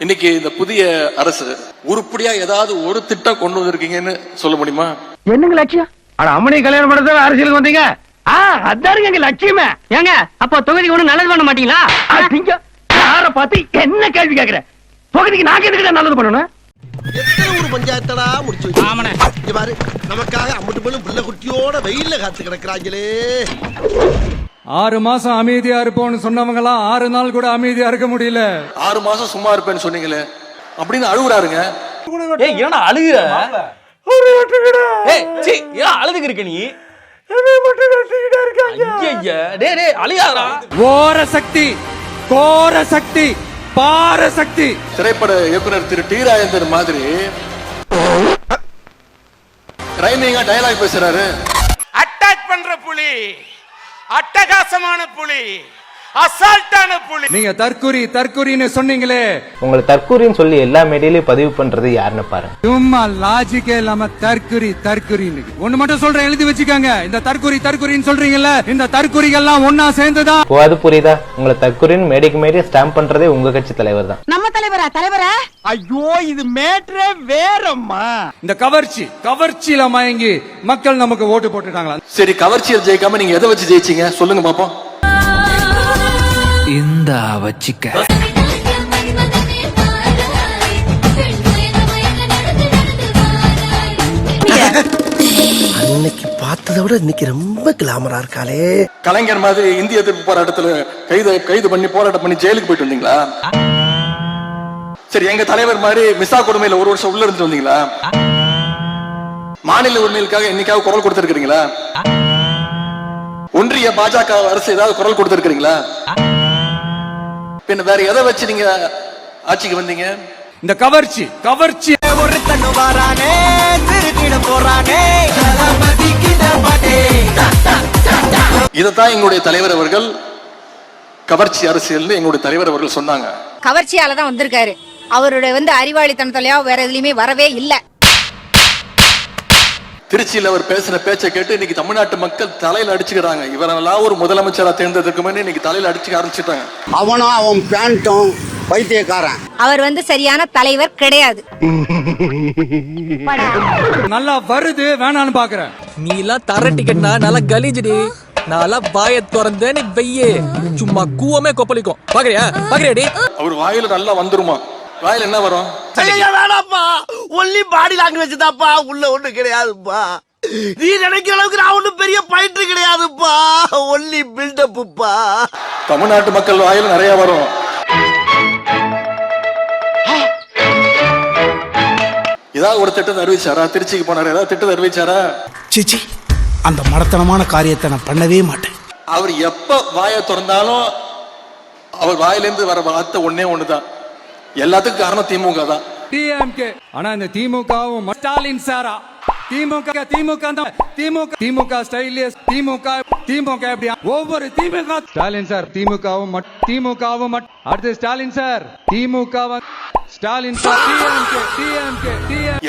இன்னைக்கு இந்த புதிய அரசு உருப்படியா ஏதாவது ஒரு திட்டம் கொண்டு வந்திருக்கீங்கன்னு சொல்ல முடியுமா? என்னங்க லட்சியம்? அம்மனை கல்யாணம் பண்ணத அரசியலுக்கு வந்தீங்க? அதாருங்க எங்க லட்சியமே. ஏங்க அப்ப தொகுதிக்கு ஒண்ணு நல்லது பண்ண மாட்டீங்களா? யார பார்த்து என்ன கேள்வி கேக்குற? தொகுதிக்கு நாங்க எதுக்கு நல்லது பண்ணணும்? எத்தனை ஒரு பஞ்சாயத்தடா முடிச்சு வச்சு பாரு, நமக்காக அம்பட்டு பெண்ணும் பிள்ளை குட்டியோட வெயில்ல காத்து கிடக்குறாங்களே. 6 மாசம் அமைதியா இருப்போம்னு சொன்னவங்க எல்லாம் 6 நாள் கூட அமைதியா இருக்க முடியல. 6 மாசம் சும்மா இருப்பேன்னு சொன்னீங்களே அப்படின்னு அழுகுறாருங்க. ஏன்னா அழுகுற அழுதுக்கு இருக்க நீ அழுகாதா? ஓர சக்தி, கோர சக்தி, பார சக்தி. திரைப்பட இயக்குனர் திரு டி ராஜேந்தர் மாதிரி ரைமிங்கா டயலாக் பேசுறாரு. அட்டாக் பண்ற புலி, அட்டகாசமான புலி, அசால்ட்டான புலி. நீங்க தற்குறின்னு சொன்னீங்களே. உங்களை தற்கூரின்னு சொல்லி எல்லா மீடியாலயும் பதிவு பண்றது யாருன்னு பாருங்க. சும்மா லாஜிக்கே இல்லாம தற்குறின்னு ஒண்ணு மட்டும் சொல்றேன், எழுதி வச்சுக்காங்க. இந்த தற்குறின்னு சொல்றீங்கல்ல, இந்த தற்குறிகள்லாம் ஒன்னா சேர்ந்துதான். அது புரியுதா? உங்களை தற்கூரின்னு மேடைக்கு மேடை ஸ்டாம்ப் பண்றதே உங்க கட்சி தலைவர் தான். நம்ம தலைவரா? ஐயோ இது மேட்ரே வேறம்மா. இந்த கவர்ச்சியில மயங்கி மக்கள் நமக்கு ஓட்டு போட்டுட்டாங்களா? சரி, கவர்ச்சியில் ஜெயிக்காம நீங்க எதை வச்சு ஜெயிச்சீங்க சொல்லுங்க பாப்போம். இந்த வச்சிக்க அன்னைக்கு பார்த்ததை விட இன்னைக்கு ரொம்ப கிளாமரா இருக்காளே. கலைஞர் மாதிரி இந்திய எதிர்ப்பு போராட்டத்துல கைது பண்ணி போராட்டம் பண்ணி ஜெயிலுக்கு போயிட்டு வந்தீங்களா? சரி, எங்க தலைவர் மாதிரி மிசா கொடுமையில 1 வருஷம் உள்ள இருந்து வந்தீங்களா? மாநில உரிமைகளுக்காக என்னைக்காவது குரல் கொடுத்திருக்கீங்களா? ஒன்றிய பாஜக அரசு ஏதாவது குரல் கொடுத்திருக்கீங்களா? பின்ன வேற எதை வச்சு நீங்க ஆட்சிக்கு வந்தீங்க? இந்த கவர்ச்சி இதைத்தான் எங்களுடைய தலைவர் அவர்கள் கவர்ச்சி அரசியல் எங்களுடைய தலைவர் அவர்கள் சொன்னாங்க. கவர்ச்சியால தான் வந்திருக்காரு. அவருடைய அறிவாளித்தனத்திலயோ வேற எதுலயுமே வரவே இல்லை. திருச்சியில் அவர் பேசின பேச்சை கேட்டு இன்னைக்கு தமிழ்நாட்டு மக்கள் தலையில அடிச்சுக்கிறாங்க. இவரெல்லாம் ஒரு முதலமைச்சரா தேர்ந்ததுக்கு முன்னே இன்னைக்கு தலையில அடிச்சுக்க ஆரம்பிச்சுட்டாங்க. அவன் பேண்டும் பைத்தியக்காரன். அவர் சரியான தலைவர் கிடையாது. நல்லா வருது வேணான்னு பாக்குறேன். நீ எல்லாம் தர டிக்கெட்னா நல்லா கலீஜுடி. நான் வாய திறந்தேன்னு வெய்யே சும்மா கூவமே கொப்பளிக்கும். பாக்குறியாடி? அவர் வாயில நல்லா வந்துருமா? வாயில என்ன வரும்? வேணாப்பா, ஒன்லி பாடி லாங்குவேஜ் தான்ப்பா, உள்ள ஒண்ணு கிடையாதுப்பா. நீ நினைக்கிற அளவுக்கு நான் ஒண்ணும் பெரிய பயிற்று கிடையாதுப்பா, ஒன்லி பில்டப்புப்பா. தமிழ்நாட்டு மக்கள் வாயில நிறைய வரும். ஏதாவது ஒரு திட்டத்தை அறிவிச்சாரா? திருச்சிக்கு போனாரு, ஏதாவது திட்டத்தை அறிவிச்சாரா? சிச்சி, அந்த மடத்தனமான காரியத்தை நான் பண்ணவே மாட்டேன். அவர் எப்ப வாயை திறந்தாலும் அவர் வாயிலிருந்து வர வார்த்தை ஒண்ணுதான். எல்லாத்துக்கும் காரணம் திமுக தான். டிஎம்கே. ஆனா இந்த திமுகவும் ஸ்டாலின் சாரா திமுக ஸ்டைலியஸ் திமுக எப்படி ஒவ்வொரு திமுக ஸ்டாலின் சார் திமுகவும் அடுத்து ஸ்டாலின் சார் திமுக ஸ்டாலின் சார் டிஎம்கே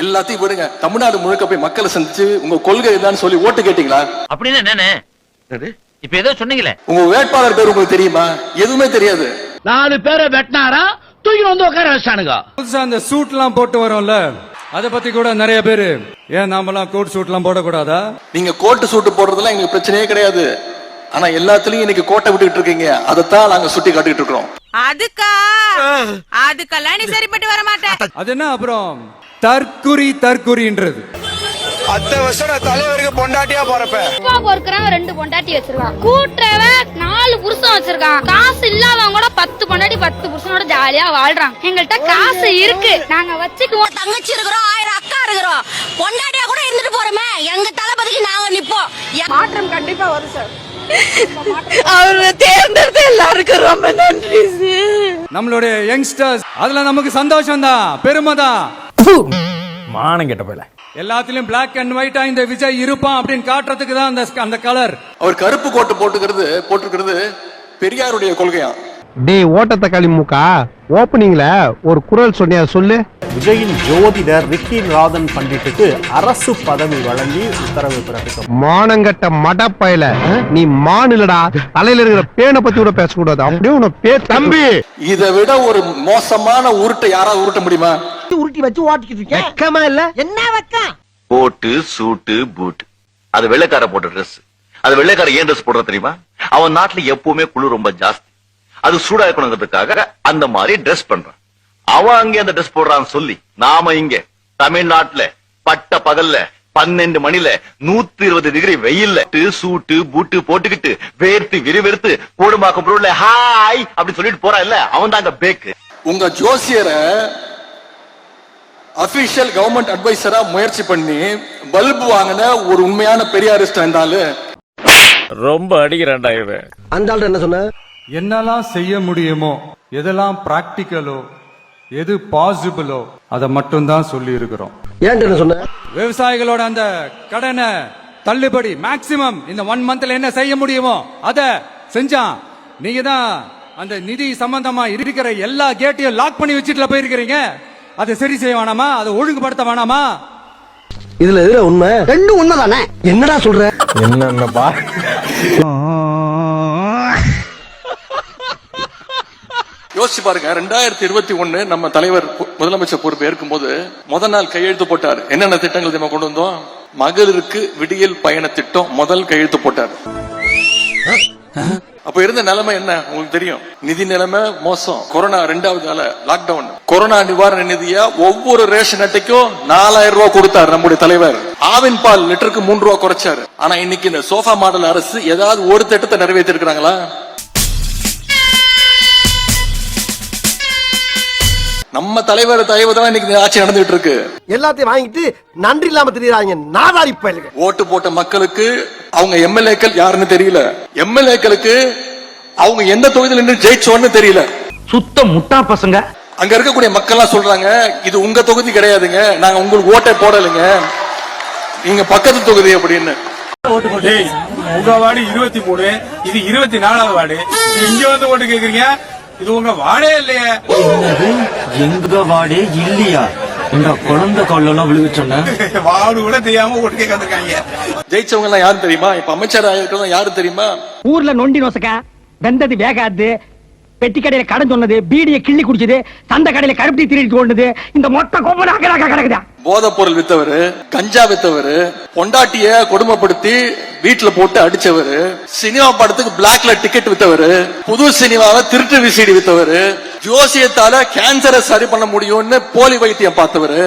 எல்லாத்தையும் விடுங்க. தமிழ்நாடு முழுக்க போய் மக்களை சந்திச்சு உங்க கொள்கை தான் சொல்லி ஓட்டு கேட்டீங்களா? அப்படின்னு என்னன்னு இப்ப ஏதோ சொன்னீங்களே. உங்க வேட்பாளர் பேர் உங்களுக்கு தெரியுமா? எதுவுமே தெரியாது. 4 பேரை வெட்டினாரா தூக்கி வந்து உட்கார வச்சானுங்க. அந்த சூட் எல்லாம் போட்டு வரோம்ல, அத பத்தி கூட நிறைய பேரு ஏன் நாமெல்லாம் கோட் சூட் எல்லாம் போடக்கூடாதா? நீங்க கோட்டு சூட்டு போடுறதுலாம் எங்களுக்கு பிரச்சனையே கிடையாது. ஆனா எல்லாத்துலயும் இன்னைக்கு கோட்டை விட்டுட்டு இருக்கீங்க. அதைத்தான் நாங்க சுட்டி காட்டிட்டு இருக்கோம். அதுக்கெல்லாம் நீ சரிப்பட்டு வர மாட்டேன். அது என்ன அப்புறம் தற்குறின்றது? 10 வருஷம் தலைவருக்கு பொண்டாட்டியா போறப்ப 2 பொண்டாட்டி வச்சிருக்கான். கூட்டுறவன் 4 புருஷன் வச்சிருக்கான். காசு இல்லாதவங்க கூட 10 பொண்டாட்டி 10 புருஷனோட ஜாலியா வாழ்றான். எங்கள்கிட்ட காசு இருக்கு, நாங்க வச்சுக்குவோம். தங்கச்சி இருக்கிறோம், 1000 அக்கா இருக்கிறோம், பொண்டாட்டியா கூட இருந்துட்டு போறோமே. எங்க தளபதிக்கு நாங்க நிப்போம். மாற்றம் கண்டிப்பா வரும் சார். அவரை தேர்ந்தெடுத்த எல்லாருக்கும் ரொம்ப நன்றி. நம்மளுடைய யங்ஸ்டர்ஸ் அதுல நமக்கு சந்தோஷம் தான், பெருமை தான். மானம் கெட்ட போல எல்லாத்திலும் பிளாக் அண்ட் ஒயிட்டா இந்த விஜய் இருப்பான் அப்படின்னு காட்டுறதுக்கு தான் அந்த கலர். அவர் கருப்பு கோட்டு போட்டுக்கிறது பெரியாருடைய கொள்கையா? டேய் ஓட்ட தக்காளி மூக்கா ஓப்பனிங்ல ஒரு குரல் சொன்னியா சொல்லு. விஜயின் ஜோதிடர் ரிக்கி ராதன் பண்டிட்டுக்கு அரசு பதவி வழங்கி உத்தரவு பிறப்பிக்கும். மானங்கட்ட மடப்பயல நீ மானிலடா, தலையில இருக்கிற பேனை பத்தி கூட பேசக்கூடாது. அப்படியே உன தம்பி. இதை விட ஒரு மோசமான உருட்டை யாராவது உருட்ட முடியுமா? உருட்டி வச்சு ஓட்டிக்கிட்டு இருக்கேன். வெக்கமா இல்ல? என்ன வெக்கம்? கோட்டு சூட்டு பூட், அது வெள்ளைக்கார போட்ட ட்ரெஸ். அது வெள்ளைக்கார ஏன் ட்ரெஸ் போடுற தெரியுமா? அவன் நாட்டுல எப்பவுமே குளிர் ரொம்ப ஜாஸ்தி, அது சூடா இருக்கணுங்கிறதுக்காக அந்த மாதிரி ட்ரெஸ் பண்றான். அவன் அங்கே அந்த ட்ரெஸ் போடுறான்னு சொல்லி நாம இங்க தமிழ்நாட்டுல பட்ட பகல்ல 12 மணில 120 டிகிரி வெயில்ல சூட்டு பூட்டு போட்டுக்கிட்டு வேர்த்து விறுவிறுத்து கூடுமாக்க பொருள்ல ஹாய் அப்படி சொல்லிட்டு போறான் இல்ல, அவன் தாங்க பேக்கு. உங்க ஜோசியரை அபிஷியல் கவர்மெண்ட் அட்வைசரா முயற்சி பண்ணி பல்பு வாங்கின ஒரு உண்மையான பெரியாரிஸ்ட் இருந்தாலும் ரொம்ப அடிக்கிறான்டா இவன். அந்த ஆள் என்ன சொன்ன? என்னெல்லாம் செய்ய முடியுமோ, எதெல்லாம் பிராக்டிக்கலோ, எது பாசிபிளோ அதை மட்டும் தான் சொல்லி இருக்கிறோம். ஏன் என்ன சொன்ன? விவசாயிகளோட அந்த கடனை தள்ளுபடி மேக்சிமம் இந்த 1 மந்த்ல என்ன செய்ய முடியுமோ அத செஞ்சான். நீங்க தான் அந்த நிதி சம்பந்தமா இருக்கிற எல்லா கேட்டையும் லாக் பண்ணி வச்சுட்டு போயிருக்கிறீங்க. அதை சரி செய்ய வேணாமா? அதை ஒழுங்குபடுத்த வேணாமா? இதுல எதுல உண்மை? ரெண்டும் உண்மைதானே. என்னடா சொல்ற? என்னென்ன பா யோசிச்சு பாருங்க. 2021 நம்ம தலைவர் முதலமைச்சர் பொறுப்பு ஏற்கும் போது முதல் நாள் கையெழுத்து போட்டார். என்னென்ன திட்டங்கள் நம்ம கொண்டு வந்தோம்? மகளிருக்கு விடியல் பயண திட்டம் முதல் கையெழுத்து போட்டார். அப்ப இருந்த நிலைமை என்ன உங்களுக்கு தெரியும். நிதி நிலைமை மோசம். கொரோனா 2வது அலை, லாக்டவுன். கொரோனா நிவாரண நிதியா ஒவ்வொரு ரேஷன் அட்டைக்கும் 4000 ரூபாய் கொடுத்தார் நம்முடைய தலைவர். ஆவின் பால் லிட்டருக்கு 3 ரூபாய் குறைச்சாரு. ஆனா இன்னைக்கு இந்த சோஃபா மாடல் அரசு ஏதாவது ஒரு திட்டத்தை நிறைவேற்றி இருக்கிறாங்களா? நம்ம தலைவர் தயவு தான் இன்னைக்கு ஆட்சி நடந்துட்டு இருக்கு. எல்லாத்தையும் வாங்கிட்டு நன்றி இல்லாம தெரியுறாங்க நாதாரி பயலுங்க. ஓட்டு போட்ட மக்களுக்கு அவங்க எம்எல்ஏக்கள் யாருன்னு தெரியல. எம்எல்ஏக்களுக்கு அவங்க எந்த தொகுதியில் நின்று ஜெயிச்சோன்னு தெரியல. சுத்த முட்டா பசங்க. அங்க இருக்கக்கூடிய மக்கள் சொல்றாங்க, இது உங்க தொகுதி கிடையாதுங்க, நாங்க உங்களுக்கு ஓட்டை போடலைங்க, நீங்க பக்கத்து தொகுதி அப்படின்னு. உங்க வார்டு 23, இது 24வது வார்டு. இங்க வந்து ஓட்டு கேக்குறீங்க, இது உங்க வார்டே இல்லையா? எங்க வாடே இல்லையா? எங்க குழந்தை கொள்ளலாம் விழுவிச்சோன்ன வார்டு கூட தெரியாம ஓட்டு கேட்க வந்திருக்காங்க. ஜெயிச்சவங்க எல்லாம் யாரு தெரியுமா? இப்ப அமைச்சர் ஆயிருக்கிறவங்க யாரு தெரியுமா? ஊர்ல நொண்டி நோசக்கா, வெந்தது வேகாது, பெட்டி கடையில கடன் சொன்னது, பீடியை கிள்ளி குடிச்சது, சந்த கடையில கருப்பி திருடிட்டு ஓடுனது, இந்த மொத்த கோபம் கிடக்குதா? போதைப் பொருள் வித்தவரு, கஞ்சா வித்தவரு, பொண்டாட்டிய கொடுமைப்படுத்தி வீட்டுல போட்டு அடிச்சவரு, சினிமா படத்துக்கு பிளாக்ல டிக்கெட் வித்தவரு, புது சினிமாவை திருட்டு விசிடி வித்தவரு, ஜோசியத்தால கேன்சரை சரி பண்ண முடியும்னு போலி வைத்தியம் பார்த்தவரு,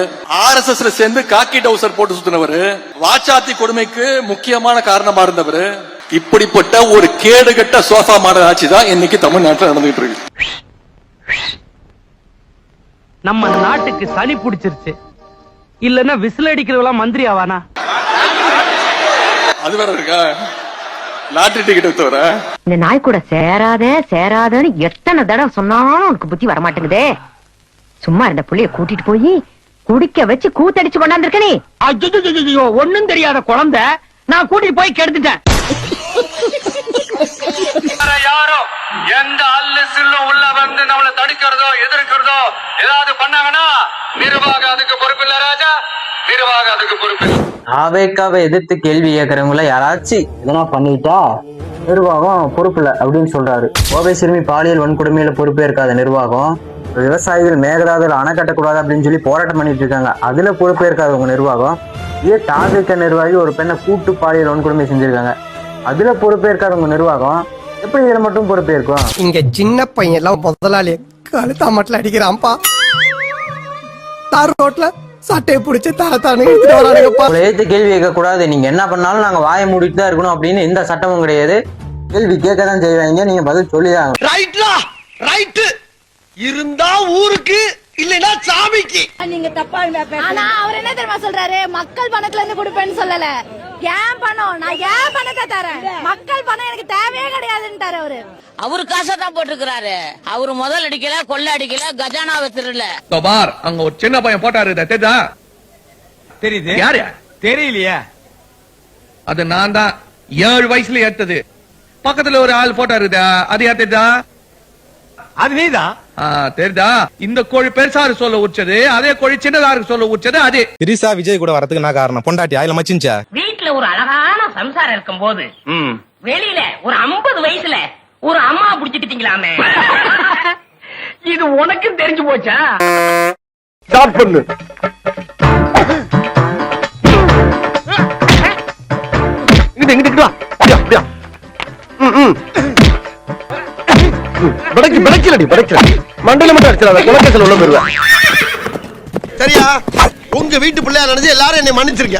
RSSல சேர்ந்து காக்கி டவுசர் போட்டு சுத்தினவரு, வாச்சாத்தி கொடுமைக்கு முக்கியமான காரணமா இருந்தவரு. இப்படிப்பட்ட ஒரு கேடுகட்ட சோஃபா மாடல் ஆட்சி தான் இன்னைக்கு தமிழ்நாட்டில் நடந்துட்டு இருக்கு. நம்ம நாட்டுக்கு சளி பிடிச்சிருச்சு, இல்லன்னா விசில் அடிக்கிறவெல்லாம் மந்திரி ஆவானா? அது வேற இருக்கா? லாட்டரி டிக்கெட் வித்தவர இந்த நாய் கூட சேராதன்னு எத்தனை தடவை சொன்னாலும் உனக்கு புத்தி வரமாட்டேங்குதே. சும்மா இருந்த புள்ளைய கூட்டிட்டு போய் குடிக்க வச்சு கூத்தடிச்சு கொண்டாந்துருக்க நீ. ஐயோ, ஒண்ணும் தெரியாத குழந்தை நான் கூட்டிட்டு போய் கெடுத்துட்டேன். யாரோ எந்த அல்லு சில்லும் உள்ள வந்து நம்மளை தடுக்கிறதோ எதிர்க்கிறதோ ஏதாவது பண்ணாங்கன்னா நிர்வாகம் அதுக்கு பொறுப்பு இல்ல ராஜா, நிர்வாகம் அதுக்கு பொறுப்பு. ஆவேக்காவை எதிர்த்து கேள்வி கேட்கறவங்கள யாராச்சும் இதெல்லாம் பண்ணிட்டா நிர்வாகம் பொறுப்பு இல்ல அப்படின்னு சொல்றாரு. கோவை சிறுமி பாலியல் வன்கொடுமையில பொறுப்பேற்காத நிர்வாகம், விவசாயிகள் மேகதாதுல அணை கட்டக்கூடாது அப்படின்னு சொல்லி போராட்டம் பண்ணிட்டு இருக்காங்க, அதுல பொறுப்பேற்காதவங்க நிர்வாகம். இதே தாவேக்க நிர்வாகி ஒரு பெண்ணை கூட்டு பாலியல் வன்கொடுமை செஞ்சிருக்காங்க, அதுல பொறுப்பேற்காதவங்க நிர்வாகம் எப்படி இதுல மட்டும் பொறுப்பேற்கும்? இங்க சின்ன பையன் எல்லாம் முதலாளி கழுத்தா மட்டும் அடிக்கிறான்ப்பா. தார் ரோட்ல சட்டையை பிடிச்சி தரத்தானு ஏத்து கேள்வி கேட்க கூடாது, நீங்க என்ன பண்ணாலும் நாங்க வாயை மூடிட்டு தான் இருக்கணும் அப்படின்னு எந்த சட்டமும் கிடையாது. கேள்வி கேட்க தான் செய்வாங்க, நீங்க பதில் சொல்லிதான். ரைட்லா ரைட் இருந்தா ஊருக்கு இல்லனா சாமிக்கு. நீங்க தப்பா ஆனா அவர் என்ன தெரியுமா சொல்றாரு? மக்கள் பணத்துல இருந்து கொடுப்பேன்னு சொல்லல. ஏன் பணம்? நான் ஏன் பணத்தை தரேன்? மக்கள் பணம் எனக்கு தேவையே கிடையாதுன்னுட்டாரு அவரு. அவரு காசை தான் போட்டுக்கிறாரு. அவரு முதல் அடிக்கல, கொள்ள அடிக்கல, கஜானா வச்சிருல. பார், அங்க ஒரு சின்ன பையன் போட்டாரு, தெரியுதா? தெரியுது. யாரு? தெரியலையா? அது நான் தான் 7 வயசுல ஏத்தது. பக்கத்துல ஒரு ஆள் போட்டாரு, அது ஏத்ததா? அது நீதான். தெரியுதா? இந்த கோழி பெருசாரு சொல்ல உச்சது, அதே கோழி சின்னதாருக்கு சொல்ல உச்சது. அதே திரிசா விஜய் கூட வரதுக்கு என்ன காரணம்? பொண்டாட்டியா இல்ல மச்சின்ச்சா? வீட்டுல ஒரு அழகான சம்சாரம் இருக்கும் போது வெளியில ஒரு 50 வயசுல ஒரு அம்மா புடிச்சிட்டீங்களாமே. இது உனக்கு தெரிஞ்சு போச்சா? ஸ்டார்ட் பண்ணு. இங்கிட்டு வா. அப்படியா? படைக்கல மண்டல மட்டும் அடிச்சிடாத, குலக்கேசல் உள்ள போயிருவேன். சரியா? உங்க வீட்டு பிள்ளையா நினைச்சு எல்லாரும் என்னை மன்னிச்சிருக்க.